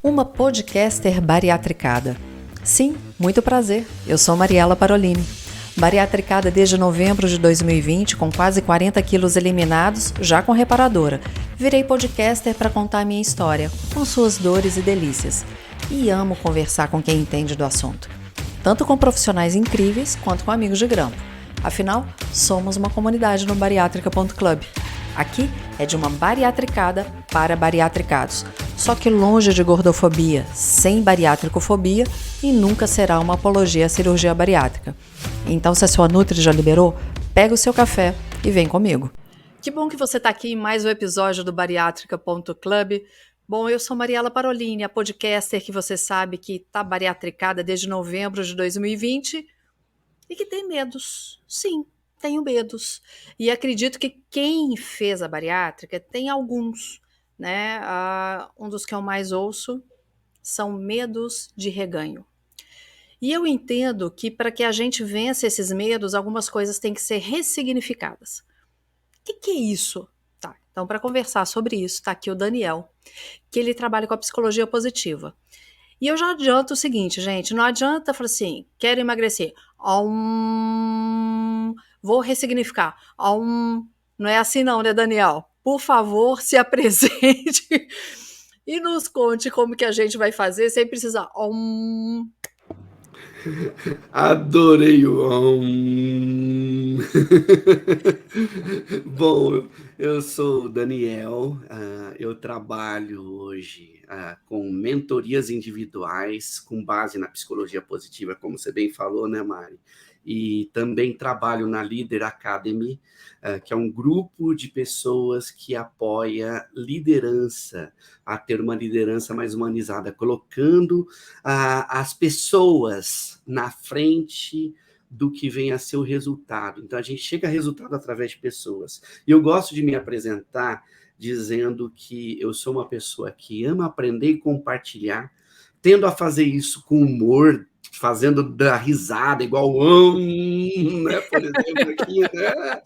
Uma podcaster bariatricada. Sim, muito prazer. Eu sou Mariela Parolini. Bariatricada desde novembro de 2020, com quase 40 quilos eliminados, já com reparadora. Virei podcaster para contar minha história, com suas dores e delícias. E amo conversar com quem entende do assunto. Tanto com profissionais incríveis, quanto com amigos de grampo. Afinal, somos uma comunidade no bariátrica.club. Aqui é de uma bariatricada para bariatricados. Só que longe de gordofobia, sem bariátricofobia e nunca será uma apologia à cirurgia bariátrica. Então, se a sua Nutri já liberou, pega o seu café e vem comigo. Que bom que você está aqui em mais um episódio do bariátrica.club. Bom, eu sou Mariela Parolini, a podcaster que você sabe que está bariatricada desde novembro de 2020 e que tem medos. Sim, tenho medos. E acredito que quem fez a bariátrica tem alguns, né? Um dos que eu mais ouço são medos de reganho. E eu entendo que para que a gente vença esses medos, algumas coisas têm que ser ressignificadas. O que é isso? Tá, então, para conversar sobre isso, está aqui o Daniel, que ele trabalha com a psicologia positiva. E eu já adianto o seguinte, gente, não adianta falar assim, quero emagrecer, vou ressignificar, não é assim não, né, Daniel? Por favor, se apresente e nos conte como que a gente vai fazer sem precisar. Adorei o Bom, eu sou o Daniel, eu trabalho hoje com mentorias individuais com base na psicologia positiva, como você bem falou, né, Mari? E também trabalho na Leader Academy, que é um grupo de pessoas que apoia liderança, a ter uma liderança mais humanizada, colocando as pessoas na frente do que vem a ser o resultado. Então, a gente chega a resultado através de pessoas. E eu gosto de me apresentar dizendo que eu sou uma pessoa que ama aprender e compartilhar, tendo a fazer isso com humor, fazendo dar risada, igual né? Por exemplo, aqui, né?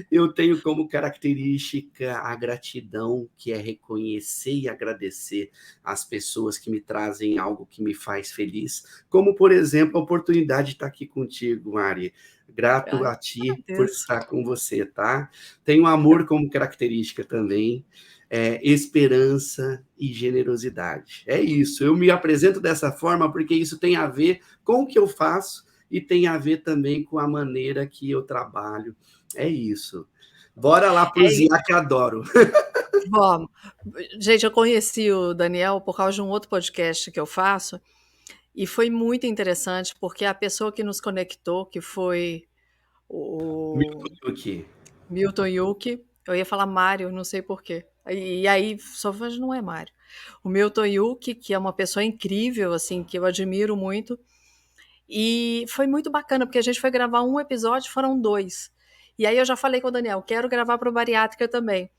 Eu tenho como característica a gratidão, que é reconhecer e agradecer as pessoas que me trazem algo que me faz feliz, como, por exemplo, a oportunidade de estar aqui contigo, Mari. Grato Ai, a ti por agradeço. estar com você, tá? Tenho amor como característica também, esperança e generosidade. É isso, eu me apresento dessa forma porque isso tem a ver com o que eu faço e tem a ver também com a maneira que eu trabalho. É isso. Bora lá É, prosear que adoro. vamos. Gente, eu conheci o Daniel por causa de um outro podcast que eu faço e foi muito interessante porque a pessoa que nos conectou, que foi o Miyuki. Milton Yuki, eu ia falar Mário, não sei porquê. E aí, só mas não é Mário. O Milton Yuki, que é uma pessoa incrível, assim, que eu admiro muito. E foi muito bacana, porque a gente foi gravar um episódio, foram dois. E aí eu já falei com o Daniel, quero gravar para o Bariátrica também.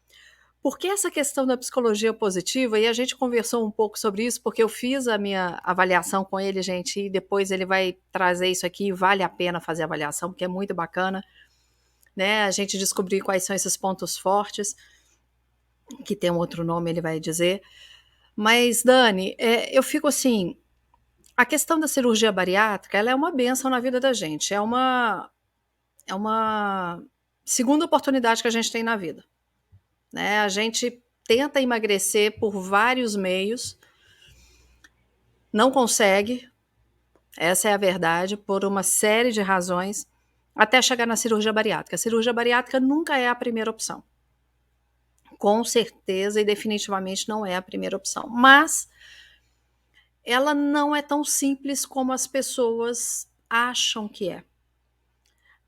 Porque essa questão da psicologia positiva, e a gente conversou um pouco sobre isso, porque eu fiz a minha avaliação com ele, gente, e depois ele vai trazer isso aqui, vale a pena fazer a avaliação, porque é muito bacana, né? A gente descobrir quais são esses pontos fortes, que tem um outro nome, ele vai dizer. Mas, Dani, eu fico assim, a questão da cirurgia bariátrica, ela é uma bênção na vida da gente, é uma segunda oportunidade que a gente tem na vida, né? A gente tenta emagrecer por vários meios, não consegue, essa é a verdade, por uma série de razões, até chegar na cirurgia bariátrica. A cirurgia bariátrica nunca é a primeira opção. Com certeza e definitivamente não é a primeira opção. Mas ela não é tão simples como as pessoas acham que é.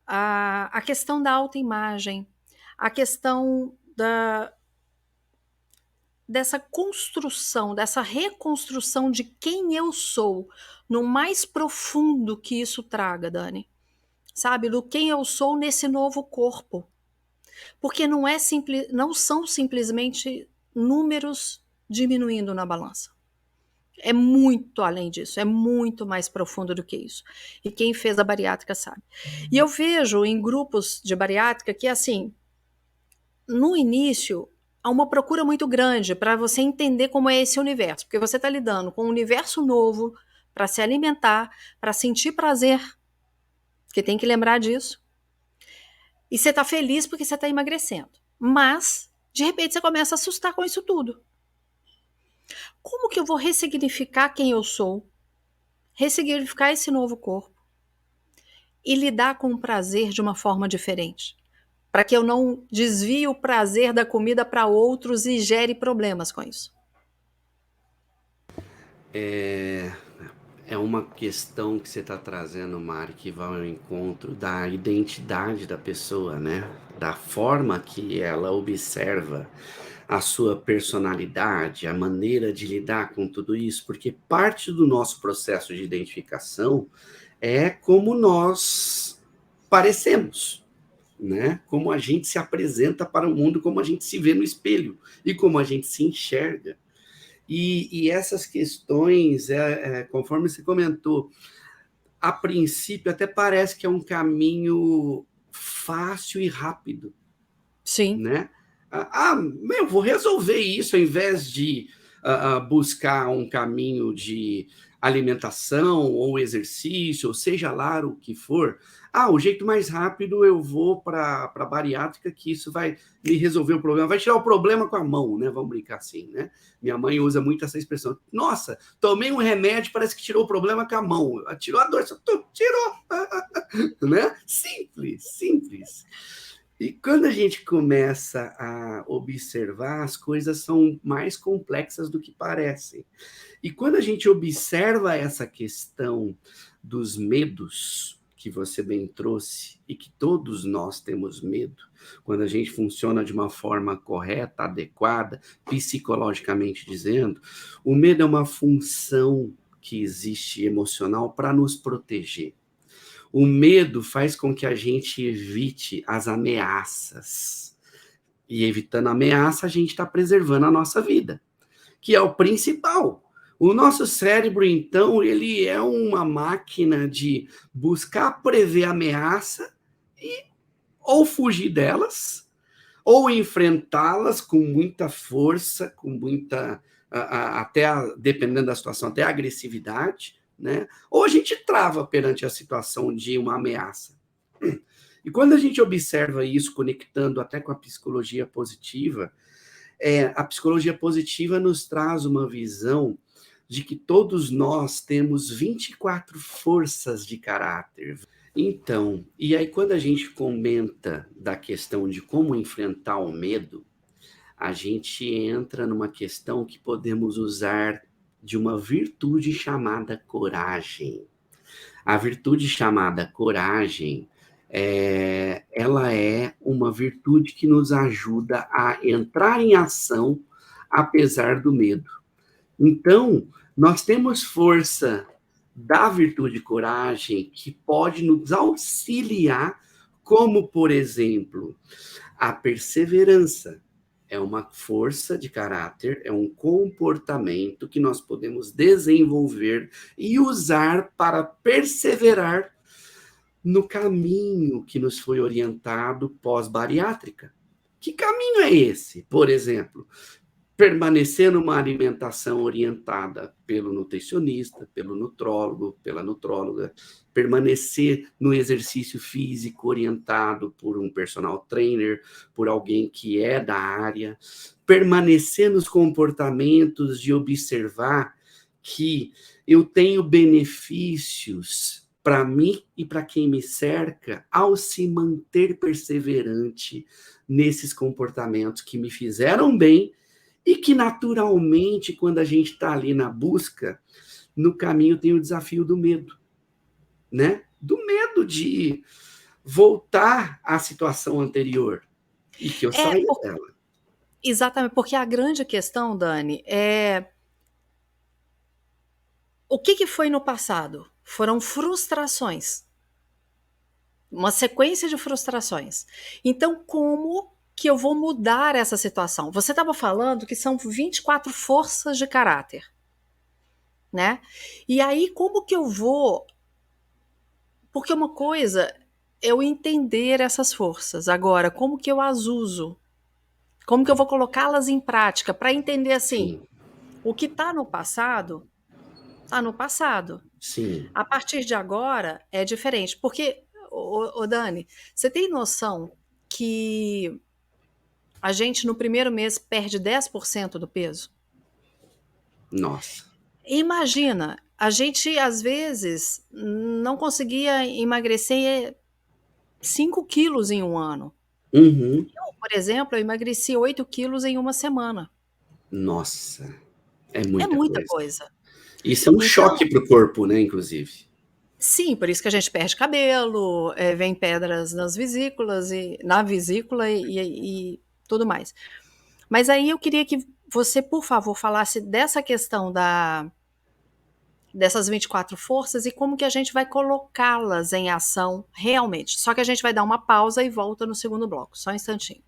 A questão da autoimagem, a questão dessa construção, dessa reconstrução de quem eu sou, no mais profundo que isso traga, Dani. Sabe, do quem eu sou nesse novo corpo. Porque não são simplesmente números diminuindo na balança. É muito além disso, é muito mais profundo do que isso. E quem fez a bariátrica sabe. E eu vejo em grupos de bariátrica que, assim, no início, há uma procura muito grande para você entender como é esse universo, porque você está lidando com um universo novo para se alimentar, para sentir prazer, porque tem que lembrar disso. E você está feliz porque você está emagrecendo. Mas, de repente, você começa a assustar com isso tudo. Como que eu vou ressignificar quem eu sou, ressignificar esse novo corpo e lidar com o prazer de uma forma diferente? Para que eu não desvie o prazer da comida para outros e gere problemas com isso. É, é uma questão que você está trazendo, Mari, que vai ao encontro da identidade da pessoa, né? Da forma que ela observa a sua personalidade, a maneira de lidar com tudo isso, porque parte do nosso processo de identificação é como nós parecemos, né? Como a gente se apresenta para o mundo, como a gente se vê no espelho e como a gente se enxerga. E essas questões, conforme você comentou, a princípio até parece que é um caminho fácil e rápido, Sim. né? Eu vou resolver isso ao invés de buscar um caminho de alimentação ou exercício, ou seja lá o que for. O jeito mais rápido eu vou para a bariátrica, que isso vai me resolver o problema, vai tirar o problema com a mão, né? Vamos brincar assim, né? Minha mãe usa muito essa expressão. Nossa, tomei um remédio, parece que tirou o problema com a mão. Tirou a dor, tirou, né? Simples, simples. E quando a gente começa a observar, as coisas são mais complexas do que parecem. E quando a gente observa essa questão dos medos, que você bem trouxe, e que todos nós temos medo, quando a gente funciona de uma forma correta, adequada, psicologicamente dizendo, o medo é uma função que existe emocional para nos proteger. O medo faz com que a gente evite as ameaças. E evitando a ameaça, a gente está preservando a nossa vida, que é o principal. O nosso cérebro, então, ele é uma máquina de buscar prever ameaça e ou fugir delas, ou enfrentá-las com muita força, com muita, até dependendo da situação, até agressividade, né? Ou a gente trava perante a situação de uma ameaça. E quando a gente observa isso, conectando até com a psicologia positiva, a psicologia positiva nos traz uma visão de que todos nós temos 24 forças de caráter. Então, e aí quando a gente comenta da questão de como enfrentar o medo, a gente entra numa questão que podemos usar de uma virtude chamada coragem. A virtude chamada coragem, ela é uma virtude que nos ajuda a entrar em ação apesar do medo. Então, nós temos força da virtude coragem que pode nos auxiliar, como, por exemplo, a perseverança. É uma força de caráter, é um comportamento que nós podemos desenvolver e usar para perseverar no caminho que nos foi orientado pós-bariátrica. Que caminho é esse? Por exemplo, permanecer numa alimentação orientada pelo nutricionista, pelo nutrólogo, pela nutróloga, permanecer no exercício físico orientado por um personal trainer, por alguém que é da área, permanecer nos comportamentos de observar que eu tenho benefícios para mim e para quem me cerca ao se manter perseverante nesses comportamentos que me fizeram bem e que, naturalmente, quando a gente está ali na busca, no caminho tem o desafio do medo, né? Do medo de voltar à situação anterior e que eu saia dela. Exatamente, porque a grande questão, Dani, é o que foi no passado? Foram frustrações. Uma sequência de frustrações. Então, como que eu vou mudar essa situação? Você estava falando que são 24 forças de caráter, né? E aí, como que eu vou... Porque uma coisa é eu entender essas forças. Agora, como que eu as uso? Como que eu vou colocá-las em prática para entender assim, sim, o que está no passado, está no passado. sim. A partir de agora é diferente, porque, ô Dani, você tem noção que a gente no primeiro mês perde 10% do peso? Nossa. Imagina, a gente às vezes não conseguia emagrecer 5 quilos em um ano. Uhum. Eu, por exemplo, eu emagreci 8 quilos em uma semana. Nossa, é É muita muita coisa. coisa. Isso é um Então, choque para o corpo, né, inclusive. sim, por isso que a gente perde cabelo, vem pedras nas vesículas e na vesícula e tudo mais. Mas aí eu queria que você, por favor, falasse dessa questão dessas 24 forças e como que a gente vai colocá-las em ação realmente. Só que a gente vai dar uma pausa e volta no segundo bloco. Só um instantinho.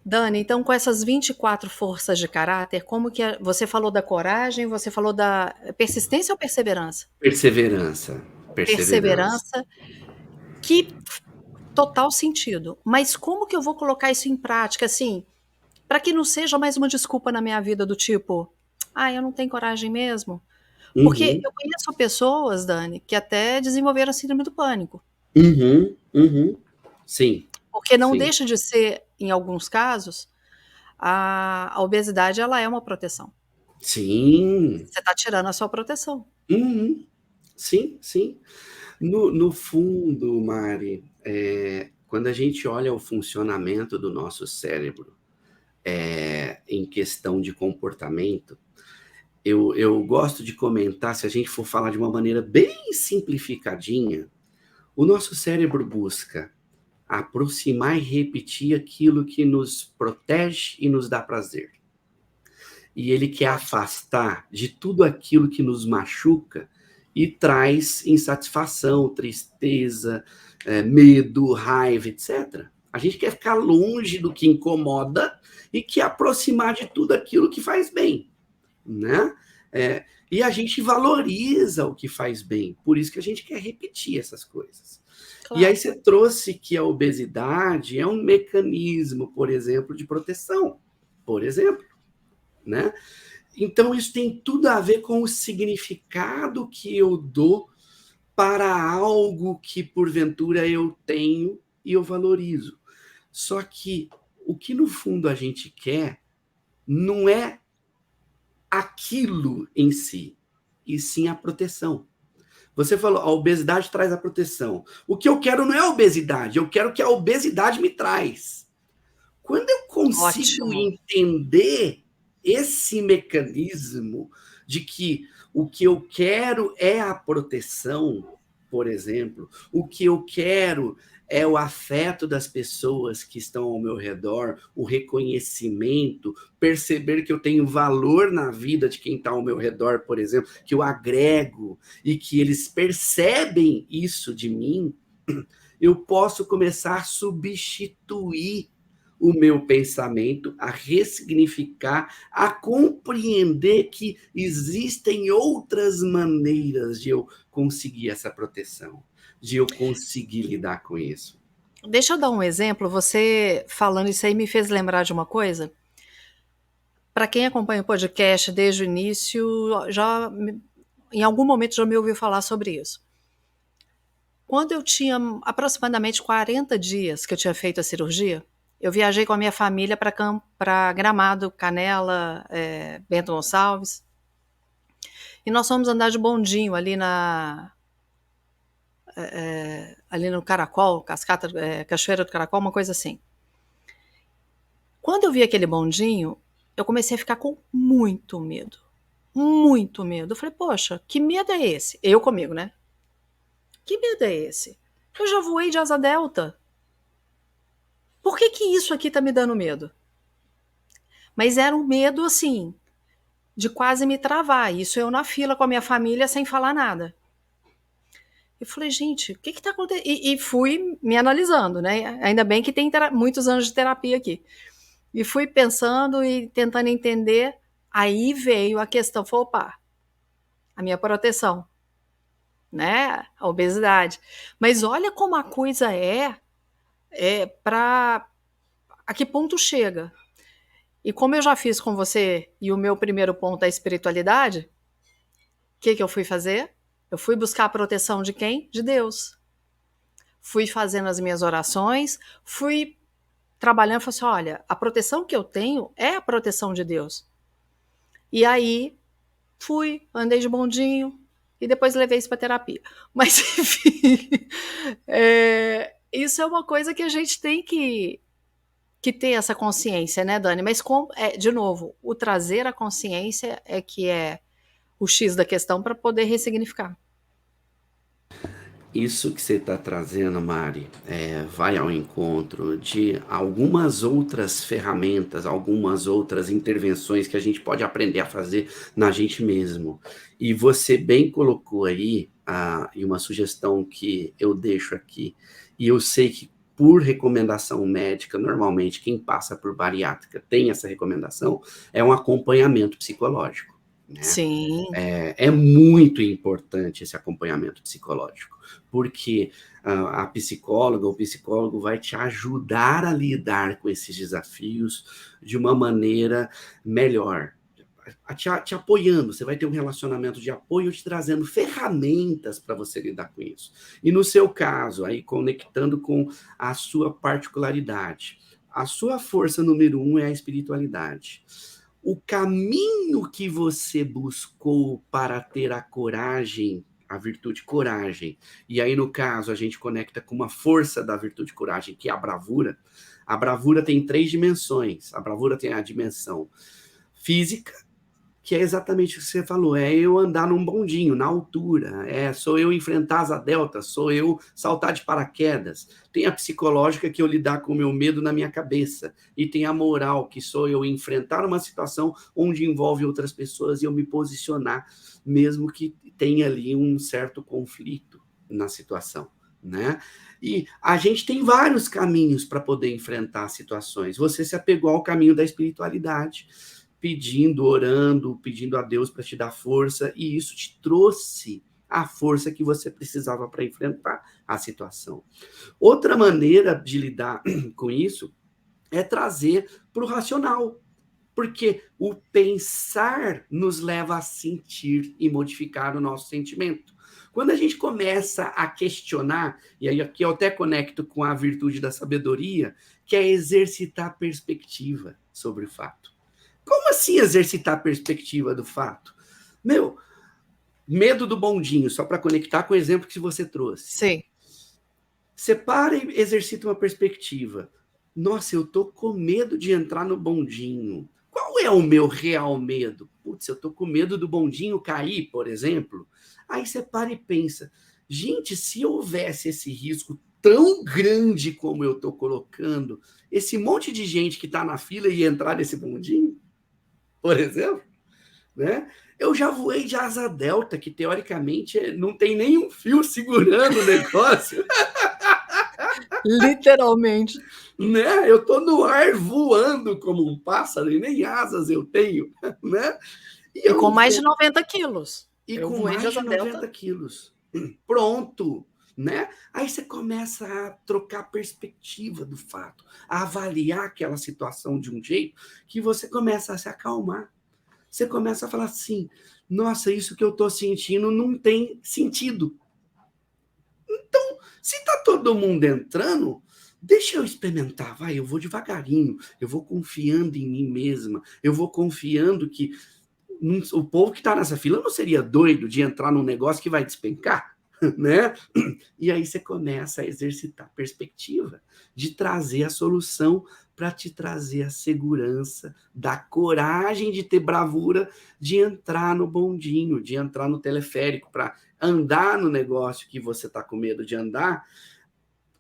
Dani, então com essas 24 forças de caráter, como que você falou da coragem, você falou da persistência ou perseverança? Perseverança, perseverança. Perseverança, que total sentido. Mas como que eu vou colocar isso em prática, assim, para que não seja mais uma desculpa na minha vida do tipo, ah, eu não tenho coragem mesmo? Porque Uhum, eu conheço pessoas, Dani, que até desenvolveram a síndrome do pânico. uhum, uhum. Sim, Porque não sim, deixa de ser, em alguns casos, a obesidade ela é uma proteção. sim, Você está tirando a sua proteção. uhum, sim, sim. No fundo, Mari, quando a gente olha o funcionamento do nosso cérebro, em questão de comportamento, eu gosto de comentar, se a gente for falar de uma maneira bem simplificadinha, o nosso cérebro busca aproximar e repetir aquilo que nos protege e nos dá prazer. E ele quer Ótimo. afastar de tudo aquilo que nos machuca e traz insatisfação, tristeza, medo, raiva, etc. A gente quer ficar longe do que incomoda e quer aproximar de tudo aquilo que faz bem, né? E a gente valoriza o que faz bem, por isso que a gente quer repetir essas coisas. E aí Claro. você trouxe que a obesidade é um mecanismo, por exemplo, de proteção, por exemplo, né? Então isso tem tudo a ver com o significado que eu dou para algo que porventura eu tenho e eu valorizo. Só que o que no fundo a gente quer não é aquilo em si, e sim a proteção. Você falou, a obesidade traz a proteção. O que eu quero não é a obesidade, eu quero que a obesidade me traz. Quando eu consigo Ótimo. entender esse mecanismo de que o que eu quero é a proteção, por exemplo, o que eu quero é o afeto das pessoas que estão ao meu redor, o reconhecimento, perceber que eu tenho valor na vida de quem está ao meu redor, por exemplo, que eu agrego e que eles percebem isso de mim, eu posso começar a substituir o meu pensamento, a ressignificar, a compreender que existem outras maneiras de eu conseguir essa proteção, de eu conseguir lidar com isso. Deixa eu dar um exemplo. Você falando isso aí me fez lembrar de uma coisa. Para quem acompanha o podcast desde o início, em algum momento já me ouviu falar sobre isso. Quando eu tinha aproximadamente 40 dias que eu tinha feito a cirurgia, eu viajei com a minha família para Gramado, Canela, Bento Gonçalves. E nós fomos andar de bondinho ali no Caracol, Cachoeira do Caracol, uma coisa assim. Quando eu vi aquele bondinho, eu comecei a ficar com muito medo. Muito medo. Eu falei, poxa, que medo é esse? Eu comigo, né? Que medo é esse? Eu já voei de asa delta. Por que que isso aqui tá me dando medo? Mas era um medo, assim, de quase me travar. Isso eu na fila com a minha família sem falar nada. Eu falei, gente, o que que tá acontecendo? E fui me analisando, né? Ainda bem que tem muitos anos de terapia aqui. E fui pensando e tentando entender. Aí veio a questão, foi, opa, a minha proteção, né? A obesidade. Mas olha como a coisa para a que ponto chega. E como eu já fiz com você, e o meu primeiro ponto é a espiritualidade, o que eu fui fazer? Eu fui buscar a proteção de quem? De Deus. Fui fazendo as minhas orações, fui trabalhando, falei assim, olha, a proteção que eu tenho é a proteção de Deus. E aí fui, andei de bondinho e depois levei isso para terapia. Mas, enfim, isso é uma coisa que a gente tem que ter essa consciência, né, Dani? Mas, de novo, o trazer a consciência é que é o X da questão para poder ressignificar. Isso que você está trazendo, Mari, vai ao encontro de algumas outras ferramentas, algumas outras intervenções que a gente pode aprender a fazer na gente mesmo. E você bem colocou aí, e uma sugestão que eu deixo aqui, e eu sei que por recomendação médica, normalmente quem passa por bariátrica tem essa recomendação, é um acompanhamento psicológico, né? Sim. É muito importante esse acompanhamento psicológico, porque a psicóloga ou psicólogo vai te ajudar a lidar com esses desafios de uma maneira melhor, te apoiando. Você vai ter um relacionamento de apoio, te trazendo ferramentas para você lidar com isso. E no seu caso, aí conectando com a sua particularidade, a sua força número 1 é a espiritualidade. O caminho que você buscou para ter a coragem, a virtude coragem, e aí no caso a gente conecta com uma força da virtude coragem, que é a bravura. A bravura tem 3 dimensões. A bravura tem a dimensão física, que é exatamente o que você falou, é eu andar num bondinho, na altura, sou eu enfrentar asa delta, sou eu saltar de paraquedas. Tem a psicológica, que eu lidar com o meu medo na minha cabeça, e tem a moral, que sou eu enfrentar uma situação onde envolve outras pessoas e eu me posicionar, mesmo que tenha ali um certo conflito na situação, né? E a gente tem vários caminhos para poder enfrentar situações. Você se apegou ao caminho da espiritualidade, pedindo, orando, pedindo a Deus para te dar força, e isso te trouxe a força que você precisava para enfrentar a situação. Outra maneira de lidar com isso é trazer para o racional, porque o pensar nos leva a sentir e modificar o nosso sentimento. Quando a gente começa a questionar, e aí aqui eu até conecto com a virtude da sabedoria, que é exercitar a perspectiva sobre o fato. Como assim exercitar a perspectiva do fato? Meu, medo do bondinho, só para conectar com o exemplo que você trouxe. Sim. Você para e exercita uma perspectiva. Nossa, eu tô com medo de entrar no bondinho. Qual é o meu real medo? Putz, eu tô com medo do bondinho cair, por exemplo. Aí você para e pensa, gente, se houvesse esse risco tão grande como eu tô colocando, esse monte de gente que tá na fila ia entrar nesse bondinho? Por exemplo, né? Eu já voei de asa delta, que teoricamente não tem nenhum fio segurando o negócio. Literalmente. Né? Eu tô no ar voando como um pássaro e nem asas eu tenho, né? E com mais de 90 quilos. E Eu com voei de mais de asa 90 delta. quilos. Pronto, né? Aí você começa a trocar a perspectiva do fato, a avaliar aquela situação de um jeito que você começa a se acalmar. Você começa a falar assim, nossa, isso que eu tô sentindo não tem sentido. Então, se tá todo mundo entrando, deixa eu experimentar, vai, eu vou devagarinho, eu vou confiando em mim mesma, eu vou confiando que o povo que tá nessa fila não seria doido de entrar num negócio que vai despencar, né? E aí você começa a exercitar a perspectiva de trazer a solução para te trazer a segurança, da coragem de ter bravura de entrar no bondinho, de entrar no teleférico, para andar no negócio que você está com medo de andar,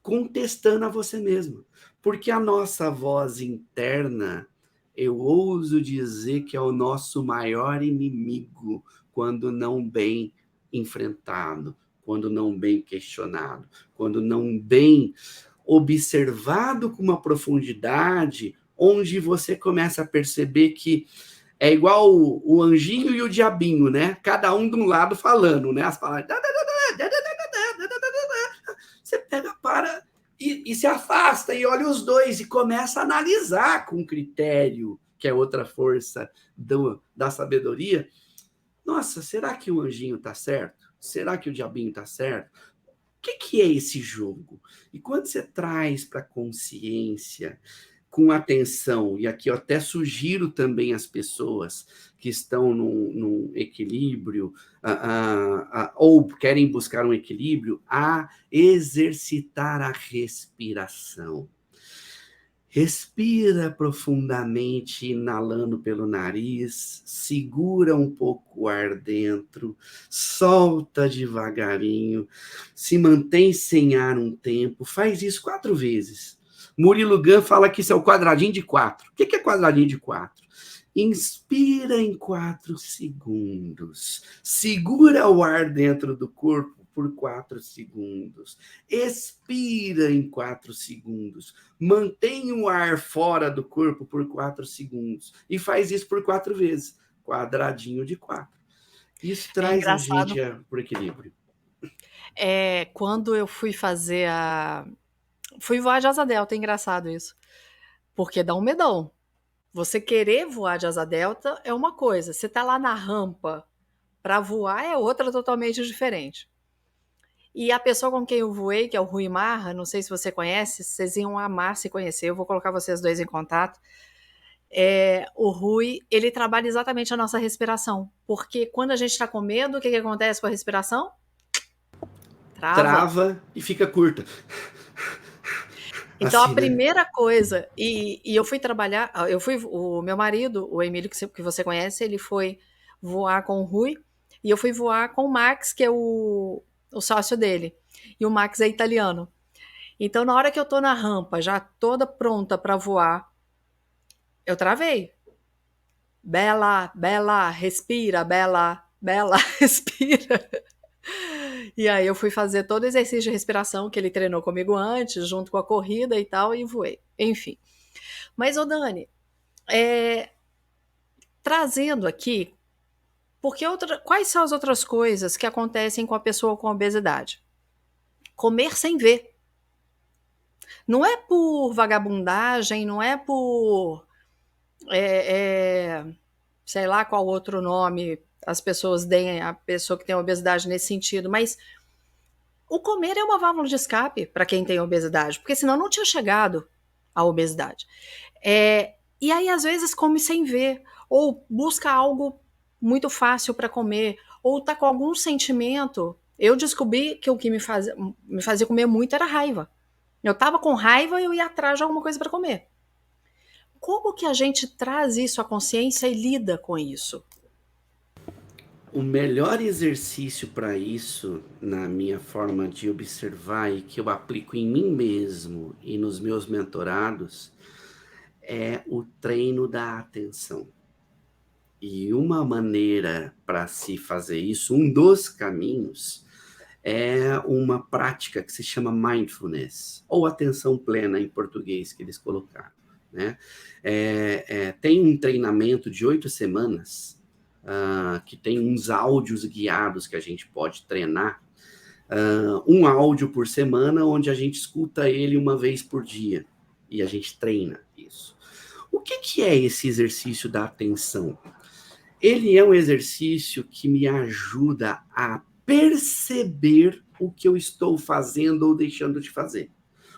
contestando a você mesmo. Porque a nossa voz interna, eu ouso dizer que é o nosso maior inimigo quando não bem enfrentado, quando não bem questionado, quando não bem observado com uma profundidade, onde você começa a perceber que é igual o anjinho e o diabinho, né? Cada um de um lado falando, né? As palavras. Você pega, para e se afasta e olha os dois e começa a analisar com critério, que é outra força da sabedoria. Nossa, será que o anjinho está certo? Será que o diabinho está certo? O que é esse jogo? E quando você traz para a consciência, com atenção, e aqui eu até sugiro também às pessoas que estão num equilíbrio, ou querem buscar um equilíbrio, a exercitar a respiração. Respira profundamente, inalando pelo nariz, segura um pouco o ar dentro, solta devagarinho, se mantém sem ar um tempo, faz isso 4 vezes. Murilo Gun fala que isso é o quadradinho de 4. O que é quadradinho de 4? Inspira em 4 segundos, segura o ar dentro do corpo por 4 segundos, expira em 4 segundos, mantém o ar fora do corpo por 4 segundos e faz isso por 4 vezes, quadradinho de 4. Isso traz a gente para o equilíbrio. Quando eu fui fazer fui voar de asa delta, é engraçado isso, porque dá um medão. Você querer voar de asa delta é uma coisa, você tá lá na rampa para voar é outra totalmente diferente. E a pessoa com quem eu voei, que é o Rui Marra, não sei se você conhece, vocês iam amar se conhecer, eu vou colocar vocês dois em contato. O Rui, ele trabalha exatamente a nossa respiração, porque quando a gente está com medo, o que acontece com a respiração? Trava e fica curta. Então, assim, a primeira coisa, e eu fui trabalhar, o meu marido, o Emílio, que você conhece, ele foi voar com o Rui, e eu fui voar com o Max, que é o sócio dele, e o Max é italiano. Então, na hora que eu tô na rampa, já toda pronta para voar, eu travei. Bela, respira, Bela, respira. E aí eu fui fazer todo o exercício de respiração que ele treinou comigo antes, junto com a corrida e tal, e voei. Enfim. Mas, ô Dani, trazendo aqui, quais são as outras coisas que acontecem com a pessoa com obesidade? Comer sem ver. Não é por vagabundagem, não é por sei lá qual outro nome as pessoas deem a pessoa que tem obesidade nesse sentido, mas o comer é uma válvula de escape para quem tem obesidade, porque senão não tinha chegado à obesidade. E aí, às vezes, come sem ver, ou busca algo muito fácil para comer, ou tá com algum sentimento. Eu descobri que o que me fazia comer muito era raiva. Eu tava com raiva e eu ia atrás de alguma coisa para comer. Como que a gente traz isso à consciência e lida com isso? O melhor exercício para isso, na minha forma de observar e que eu aplico em mim mesmo e nos meus mentorados, é o treino da atenção. E uma maneira para se fazer isso, um dos caminhos, é uma prática que se chama mindfulness, ou atenção plena em português que eles colocaram, né? Tem um treinamento de 8 semanas, que tem uns áudios guiados que a gente pode treinar, um áudio por semana, onde a gente escuta ele uma vez por dia, e a gente treina isso. O que é esse exercício da atenção? Ele é um exercício que me ajuda a perceber o que eu estou fazendo ou deixando de fazer,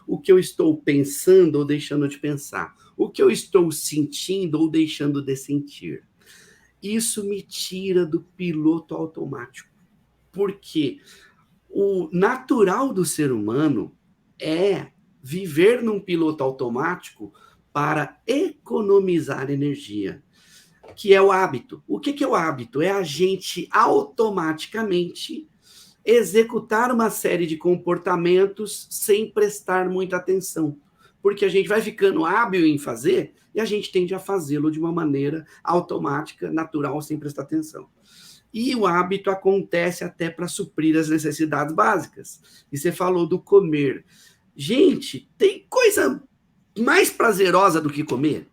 o que eu estou pensando ou deixando de pensar, o que eu estou sentindo ou deixando de sentir. Isso me tira do piloto automático, porque o natural do ser humano é viver num piloto automático para economizar energia, que é o hábito. O que é o hábito? É a gente automaticamente executar uma série de comportamentos sem prestar muita atenção, porque a gente vai ficando hábil em fazer e a gente tende a fazê-lo de uma maneira automática, natural, sem prestar atenção. E o hábito acontece até para suprir as necessidades básicas. E você falou do comer. Gente, tem coisa mais prazerosa do que comer?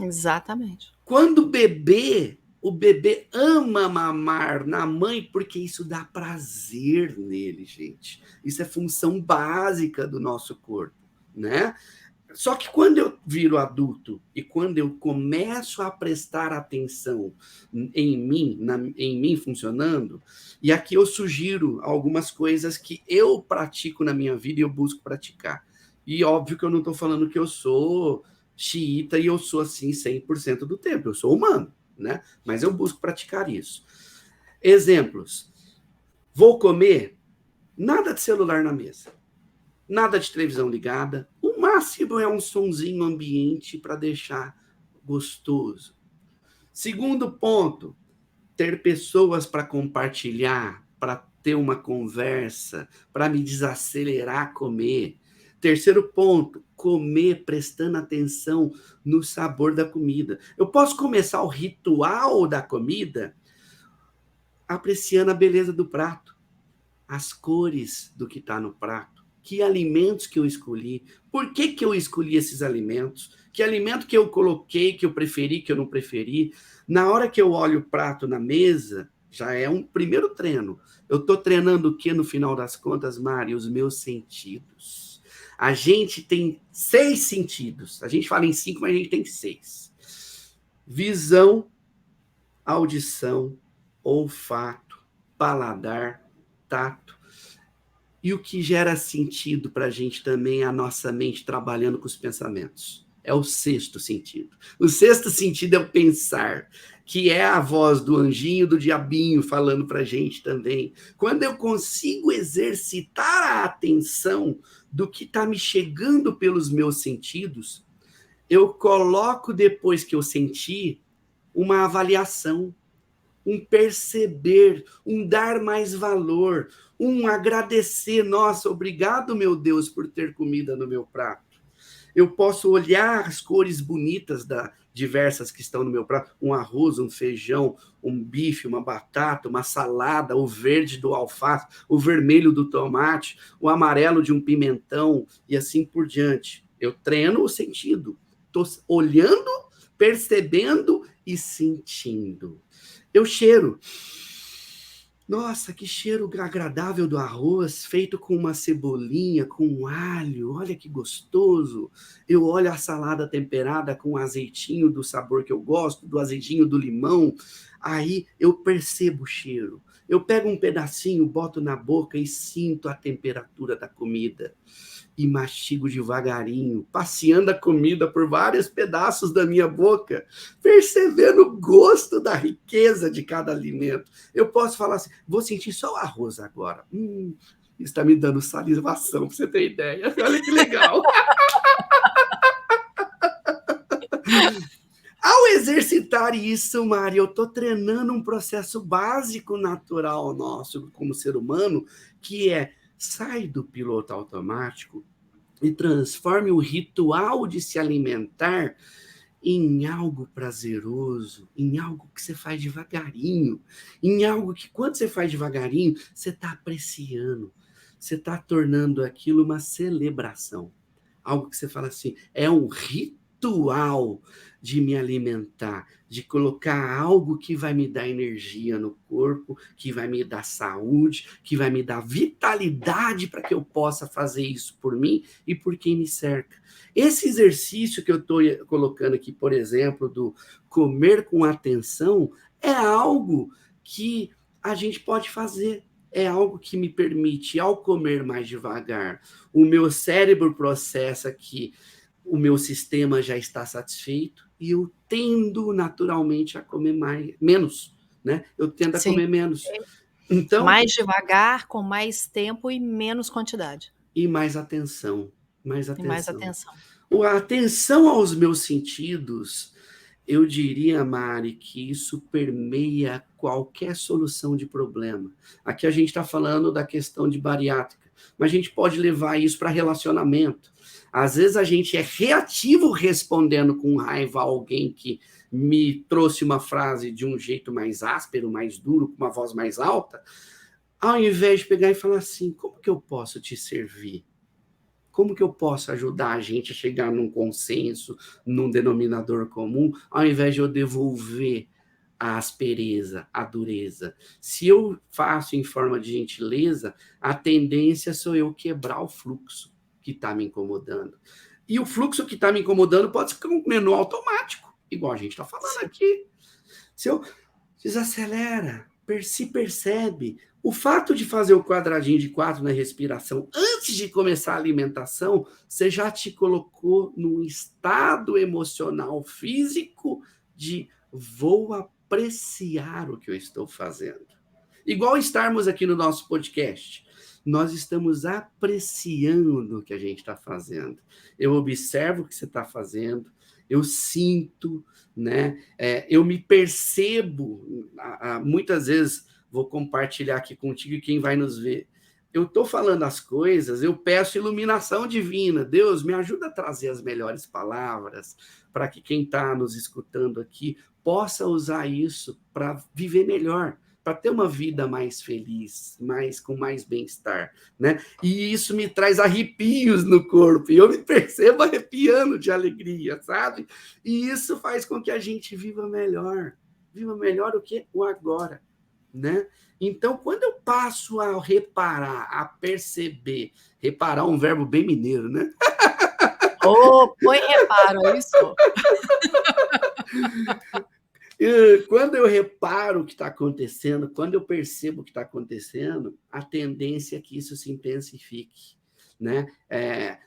Exatamente. Quando o bebê ama mamar na mãe porque isso dá prazer nele, gente. Isso é função básica do nosso corpo, né? Só que quando eu viro adulto e quando eu começo a prestar atenção em mim funcionando, e aqui eu sugiro algumas coisas que eu pratico na minha vida e eu busco praticar. E óbvio que eu não estou falando que eu sou xiita e eu sou assim 100% do tempo, eu sou humano, né? Mas eu busco praticar isso. Exemplos. Vou comer, nada de celular na mesa. Nada de televisão ligada. O máximo é um sonzinho ambiente para deixar gostoso. Segundo ponto, ter pessoas para compartilhar, para ter uma conversa, para me desacelerar a comer. Terceiro ponto, comer prestando atenção no sabor da comida. Eu posso começar o ritual da comida apreciando a beleza do prato, as cores do que está no prato, que alimentos que eu escolhi, por que eu escolhi esses alimentos, que alimento que eu coloquei, que eu preferi, que eu não preferi. Na hora que eu olho o prato na mesa, já é um primeiro treino. Eu estou treinando o que no final das contas, Mari? Os meus sentidos. A gente tem 6 sentidos. A gente fala em 5, mas a gente tem 6. Visão, audição, olfato, paladar, tato. E o que gera sentido para a gente também é a nossa mente trabalhando com os pensamentos. É o sexto sentido. O sexto sentido é o pensar, que é a voz do anjinho, do diabinho falando para a gente também. Quando eu consigo exercitar a atenção do que está me chegando pelos meus sentidos, eu coloco depois que eu senti uma avaliação, um perceber, um dar mais valor, um agradecer. Nossa, obrigado, meu Deus, por ter comida no meu prato. Eu posso olhar as cores bonitas diversas que estão no meu prato, um arroz, um feijão, um bife, uma batata, uma salada, o verde do alface, o vermelho do tomate, o amarelo de um pimentão e assim por diante. Eu treino o sentido. Estou olhando, percebendo e sentindo. Eu cheiro. Nossa, que cheiro agradável do arroz, feito com uma cebolinha, com um alho, olha que gostoso. Eu olho a salada temperada com azeitinho do sabor que eu gosto, do azedinho do limão, aí eu percebo o cheiro. Eu pego um pedacinho, boto na boca e sinto a temperatura da comida. E mastigo devagarinho, passeando a comida por vários pedaços da minha boca, percebendo o gosto da riqueza de cada alimento. Eu posso falar assim, vou sentir só o arroz agora. Está me dando salivação, para você ter ideia. Olha que legal. Ao exercitar isso, Mari, eu estou treinando um processo básico natural nosso como ser humano, que é sai do piloto automático e transforme o ritual de se alimentar em algo prazeroso, em algo que você faz devagarinho, em algo que quando você faz devagarinho, você está apreciando, você está tornando aquilo uma celebração. Algo que você fala assim, é um ritual de me alimentar, de colocar algo que vai me dar energia no corpo, que vai me dar saúde, que vai me dar vitalidade para que eu possa fazer isso por mim e por quem me cerca. Esse exercício que eu estou colocando aqui, por exemplo, do comer com atenção, é algo que a gente pode fazer. É algo que me permite, ao comer mais devagar, o meu cérebro processa que o meu sistema já está satisfeito e eu tendo naturalmente a comer menos, né? Eu tendo a comer menos. Então, mais devagar, com mais tempo e menos quantidade. E mais atenção. Mais atenção. E mais atenção. A atenção aos meus sentidos, eu diria, Mari, que isso permeia qualquer solução de problema. Aqui a gente está falando da questão de bariátrica, mas a gente pode levar isso para relacionamento. Às vezes a gente é reativo respondendo com raiva a alguém que me trouxe uma frase de um jeito mais áspero, mais duro, com uma voz mais alta, ao invés de pegar e falar assim, como que eu posso te servir? como que eu posso ajudar a gente a chegar num consenso, num denominador comum, ao invés de eu devolver a aspereza, a dureza? Se eu faço em forma de gentileza, a tendência sou eu quebrar o fluxo que está me incomodando. E o fluxo que está me incomodando pode ser um menu automático, igual a gente está falando aqui. Se eu desacelera, se percebe. O fato de fazer o quadradinho de 4 na respiração antes de começar a alimentação, você já te colocou num estado emocional, físico de vou apreciar o que eu estou fazendo. Igual estarmos aqui no nosso podcast. Nós estamos apreciando o que a gente está fazendo. Eu observo o que você está fazendo, eu sinto, né? Eu me percebo. Muitas vezes vou compartilhar aqui contigo e quem vai nos ver. Eu estou falando as coisas, eu peço iluminação divina. Deus, me ajuda a trazer as melhores palavras para que quem está nos escutando aqui possa usar isso para viver melhor, para ter uma vida mais feliz, com mais bem-estar, né? E isso me traz arrepios no corpo, e eu me percebo arrepiando de alegria, sabe? E isso faz com que a gente viva melhor o que? O agora, né? Então, quando eu passo a reparar, a perceber, reparar é um verbo bem mineiro, né? Põe reparo, é isso? Quando eu reparo o que está acontecendo, quando eu percebo o que está acontecendo, a tendência é que isso se intensifique, né?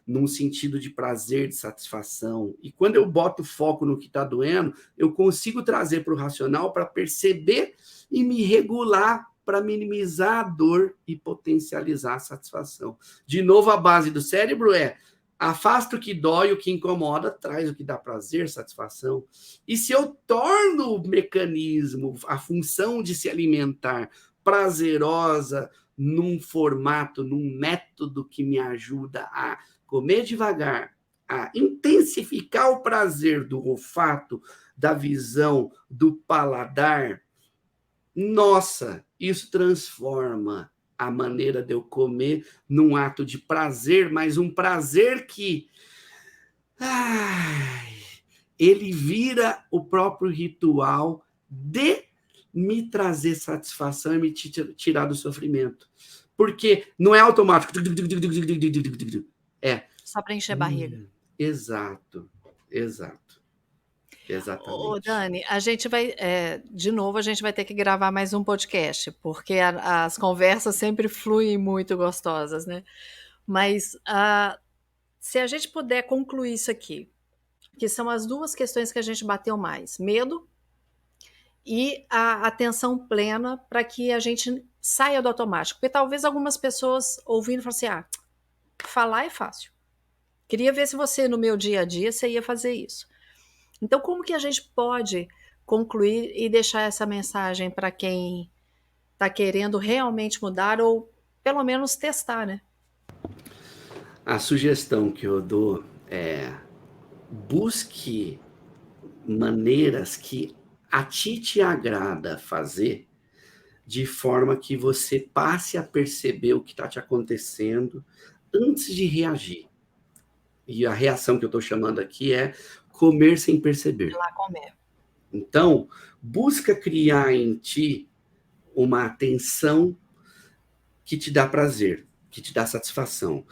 Num sentido de prazer, de satisfação. E quando eu boto foco no que está doendo, eu consigo trazer para o racional para perceber e me regular para minimizar a dor e potencializar a satisfação. De novo, a base do cérebro afasta o que dói, o que incomoda, traz o que dá prazer, satisfação. E se eu torno o mecanismo, a função de se alimentar prazerosa, num formato, num método que me ajuda a comer devagar, a intensificar o prazer do olfato, da visão, do paladar, nossa, isso transforma a maneira de eu comer num ato de prazer, mas um prazer que ele vira o próprio ritual de me trazer satisfação e me tirar do sofrimento. Porque não é automático. Só para encher a barriga. Exato. Exatamente. Dani, a gente vai, de novo, a gente vai ter que gravar mais um podcast, porque as conversas sempre fluem muito gostosas, né? Mas se a gente puder concluir isso aqui, que são as duas questões que a gente bateu mais, medo e a atenção plena para que a gente saia do automático. Porque talvez algumas pessoas ouvindo falem assim, falar é fácil. Queria ver se você, no meu dia a dia, você ia fazer isso. Então, como que a gente pode concluir e deixar essa mensagem para quem está querendo realmente mudar ou, pelo menos, testar, né? A sugestão que eu dou é busque maneiras que a ti te agrada fazer, de forma que você passe a perceber o que está te acontecendo antes de reagir. E a reação que eu estou chamando aqui é comer sem perceber. Ir lá comer. Então, busca criar em ti uma atenção que te dá prazer, que te dá satisfação.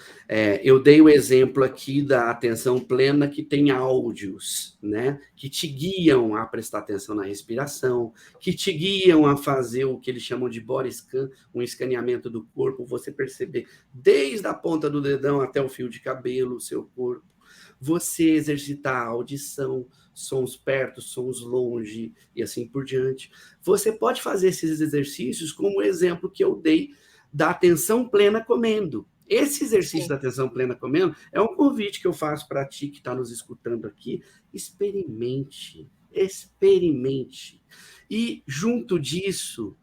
Eu dei o exemplo aqui da atenção plena, que tem áudios, né? Que te guiam a prestar atenção na respiração, que te guiam a fazer o que eles chamam de body scan, um escaneamento do corpo, você perceber desde a ponta do dedão até o fio de cabelo, o seu corpo. Você exercitar a audição, sons perto, sons longe e assim por diante. Você pode fazer esses exercícios como o exemplo que eu dei da atenção plena comendo. Esse exercício da atenção plena comendo é um convite que eu faço para ti que está nos escutando aqui. Experimente. E, junto disso,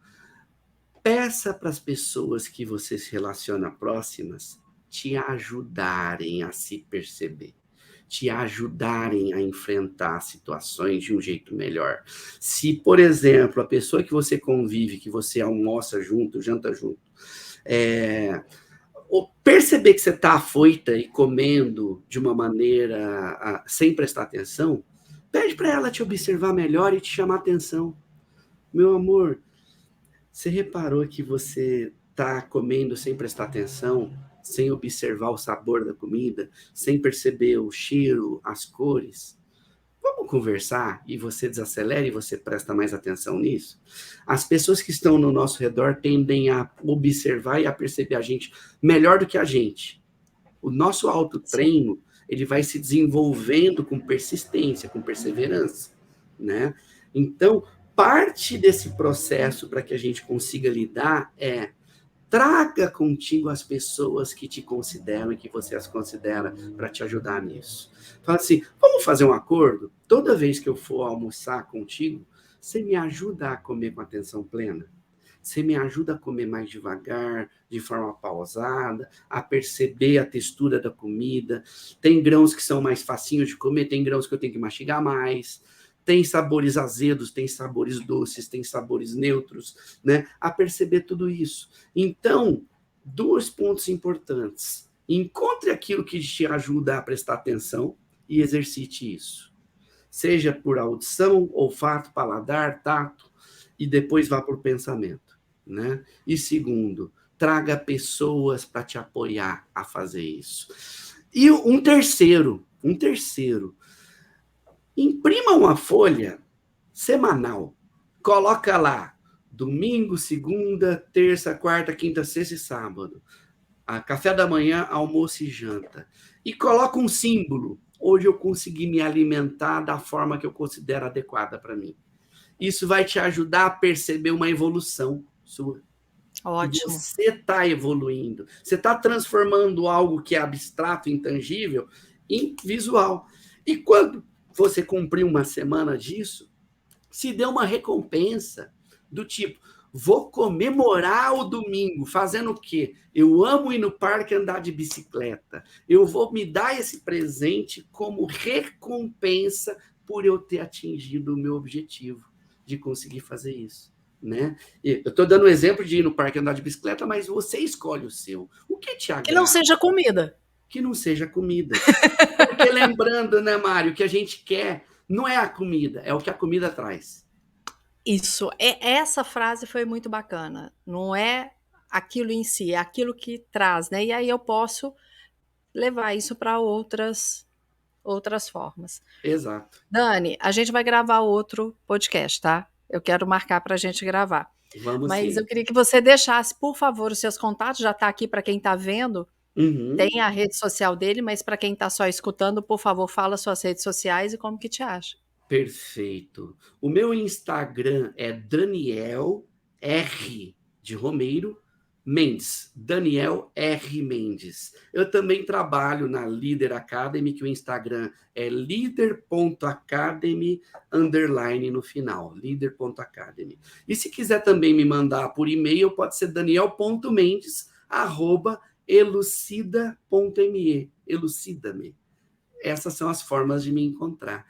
peça para as pessoas que você se relaciona próximas te ajudarem a se perceber, te ajudarem a enfrentar situações de um jeito melhor. Se, por exemplo, a pessoa que você convive, que você almoça junto, janta junto, perceber que você está afoita e comendo de uma maneira sem prestar atenção, pede para ela te observar melhor e te chamar atenção. Meu amor, você reparou que você está comendo sem prestar atenção, sem observar o sabor da comida, sem perceber o cheiro, as cores? Vamos conversar e você desacelera e você presta mais atenção nisso? As pessoas que estão no nosso redor tendem a observar e a perceber a gente melhor do que a gente. O nosso autotreino, ele vai se desenvolvendo com persistência, com perseverança, né? Então, parte desse processo para que a gente consiga lidar é: traga contigo as pessoas que te consideram e que você as considera para te ajudar nisso. Fala assim: vamos fazer um acordo? Toda vez que eu for almoçar contigo, você me ajuda a comer com atenção plena? Você me ajuda a comer mais devagar, de forma pausada, a perceber a textura da comida? Tem grãos que são mais facinhos de comer, tem grãos que eu tenho que mastigar mais. Tem sabores azedos, tem sabores doces, tem sabores neutros, né? A perceber tudo isso. Então, 2 pontos importantes. Encontre aquilo que te ajuda a prestar atenção e exercite isso. Seja por audição, olfato, paladar, tato, e depois vá por pensamento, né? E segundo, traga pessoas para te apoiar a fazer isso. E um terceiro, imprima uma folha semanal, coloca lá domingo, segunda, terça, quarta, quinta, sexta e sábado, café da manhã, almoço e janta, e coloca um símbolo: hoje eu consegui me alimentar da forma que eu considero adequada para mim. Isso vai te ajudar a perceber uma evolução sua. Ótimo. Você está evoluindo, você está transformando algo que é abstrato, intangível, em visual. E quando você cumprir uma semana disso, se dê uma recompensa do tipo: vou comemorar o domingo fazendo o quê? Eu amo ir no parque andar de bicicleta. Eu vou me dar esse presente como recompensa por eu ter atingido o meu objetivo de conseguir fazer isso, né? Eu estou dando o exemplo de ir no parque andar de bicicleta, mas você escolhe o seu. O que te agrada? Que não seja comida. Que não seja comida. Porque lembrando, né, Mário, que a gente quer não é a comida, é o que a comida traz. Isso, essa frase foi muito bacana. Não é aquilo em si, é aquilo que traz, né? E aí eu posso levar isso para outras formas. Exato. Dani, a gente vai gravar outro podcast, tá? Eu quero marcar para a gente gravar. Vamos Mas sim. eu queria que você deixasse, por favor, os seus contatos. Já está aqui para quem está vendo. Uhum. Tem a rede social dele, mas para quem está só escutando, por favor, fala suas redes sociais e como que te acha. Perfeito. O meu Instagram é Daniel R. de Romeiro Mendes. Daniel R. Mendes. Eu também trabalho na Líder Academy, que o Instagram é líder.academy_ no final. Líder.academy. E se quiser também me mandar por e-mail, pode ser daniel.mendes@elucida.me. Elucida-me. Essas são as formas de me encontrar.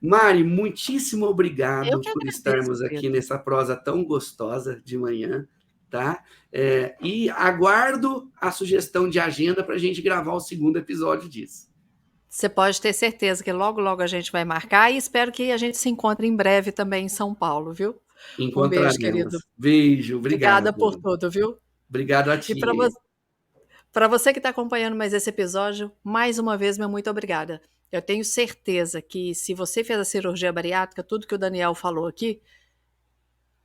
Mari, muitíssimo obrigado por estarmos aqui nessa prosa tão gostosa de manhã, tá? E aguardo a sugestão de agenda para a gente gravar o segundo episódio disso. Você pode ter certeza que logo, logo a gente vai marcar e espero que a gente se encontre em breve também em São Paulo, viu? Um beijo, querido. Beijo, obrigado. Obrigada por tudo, viu? Obrigado a ti. E para você que está acompanhando mais esse episódio, mais uma vez, meu muito obrigada. Eu tenho certeza que se você fez a cirurgia bariátrica, tudo que o Daniel falou aqui,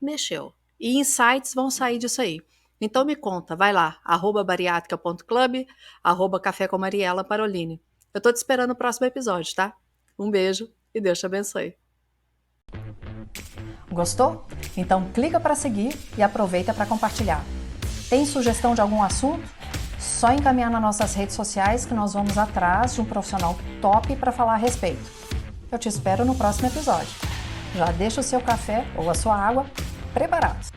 mexeu. E insights vão sair disso aí. Então me conta, vai lá, @bariátrica.club, @café com Mariela Parolini. Eu tô te esperando no próximo episódio, tá? Um beijo e Deus te abençoe. Gostou? Então clica para seguir e aproveita para compartilhar. Tem sugestão de algum assunto? Só encaminhar nas nossas redes sociais que nós vamos atrás de um profissional top para falar a respeito. Eu te espero no próximo episódio. Já deixa o seu café ou a sua água preparados.